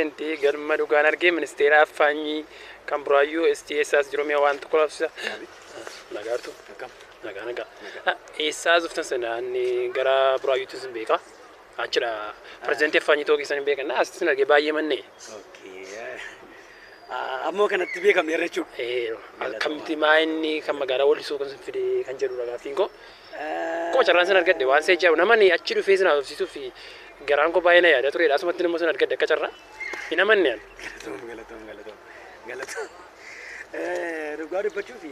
inti galma dhugaan argee ministeera affaanyii kan buraayyuu STSS jiroomiyaa waan tokko labsa. Nagaartu. Nagaa. Eessaa zuftan sanaan gara buraayyuutu sin beeka. Achira pirezidaantii affaanyii tokko keessan hin beekan. Asitti argee baay'ee manne. Ammoo kanatti beekamne irra jechuudha. Kamti maayinni kan magaalaa Walisoo kan fide kan jedhudha gaafiin koo. Kuma carraan san argadde waan seejaa namani achi dhufee sin haasofsiisuu fi garaan koo baay'ee na yaada ture. Asumatti nama san argadde akka carraa hin amanne an. Galatoom. Dhugaa dubbachuu fi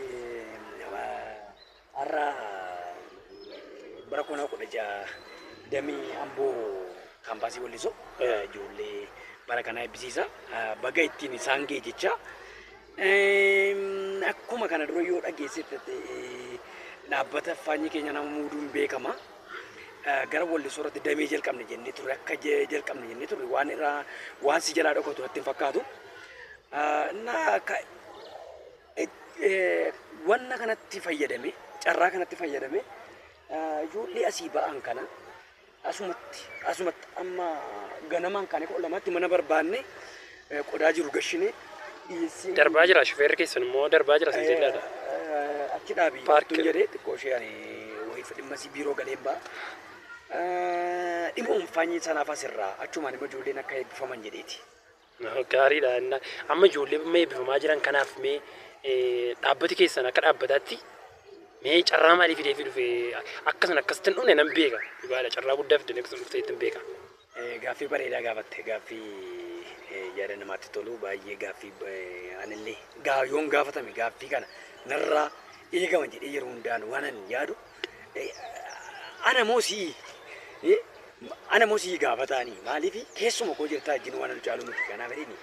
har'a bara 2016 damee Amboo kaampaasii Walisoo ijoollee bara kana eebbisiisa baga ittiin isaan ga'e jecha akkuma kana dura yoo dhageessite dhaabbata affaanyii keenya nama muuduun beekama gara Walisoo irratti damee jalqabne jennee turre akka jalqabne jennee turre waan si jalaa dhokatu natti hin fakkaatu wanna kanatti fayyadame carraa kanatti fayyadame ijoollee asii ba'an kana asumatti amma ganamaan kan lamatti mana barbaanne qodaa jiru gashine darbaa jira shufeerri keessan immoo darbaa jira sin jedhaadha achi dhaabii paarkiin jedhee xiqqoo ishee ani wayii fedhimmasii biiroo galeen ba'a dhimma umfaanyii sanaaf asirraa achumaan immoo ijoolleen akka eebbifaman jedheeti. Gaariidha amma ijoollee eebbifamaa jiran kanaaf mee dhaabbati keessan akka dhaabbataatti mee carraa maalii fidee fi dhufee akkasitti hin dhufne nan beeka dhugaadha carraa guddaa fidee akkasitti dhuftee hin beeka. Gaaffii bareedaa gaafatte gaaffii yaada namaatti tolu baay'ee gaaffii anillee yoon gaafatame gaaffii kana narraa eegama jedhee yeroo hundaan waan ani yaadu ana moosii gaafataanii maaliif keessuma koo jirtaa wajjin waan nu caalu nuti kanaaf jedhini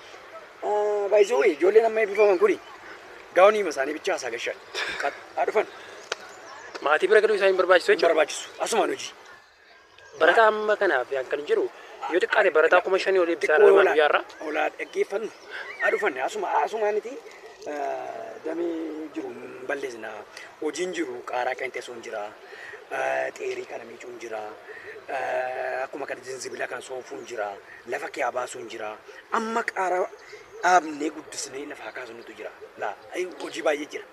baay'isoo ijoolleen amma eebbifaman kuni gaa'onii isaanii bicha haasaa gashan dhufan. Maatii bira galuu isaa hin barbaachisu jechuudha. Barbaachisu asumaan hojii. Barataa amma kanaaf kan jiru yoo xiqqaate barataa 5,000 ol eebbisaa dha waan guyyaarra. Olaa dhaggeeffannu dhufanne asumaaniti damee jiru balleessina hojiin jiru qaaraa kan teessoon jira xeerii kana miicuun jira akkuma kana zinzibila kan soofuun jira lafa kee baasuun jira amma qaaraa dhaabnee guddisnee lafa kaasuutu jira hojii baay'ee jira.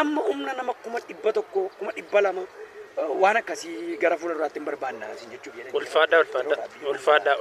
Amma humna nama 100 200 waan akkasii gara fuulduraatti hin barbaanna jechuudha. Ulfaadhaa.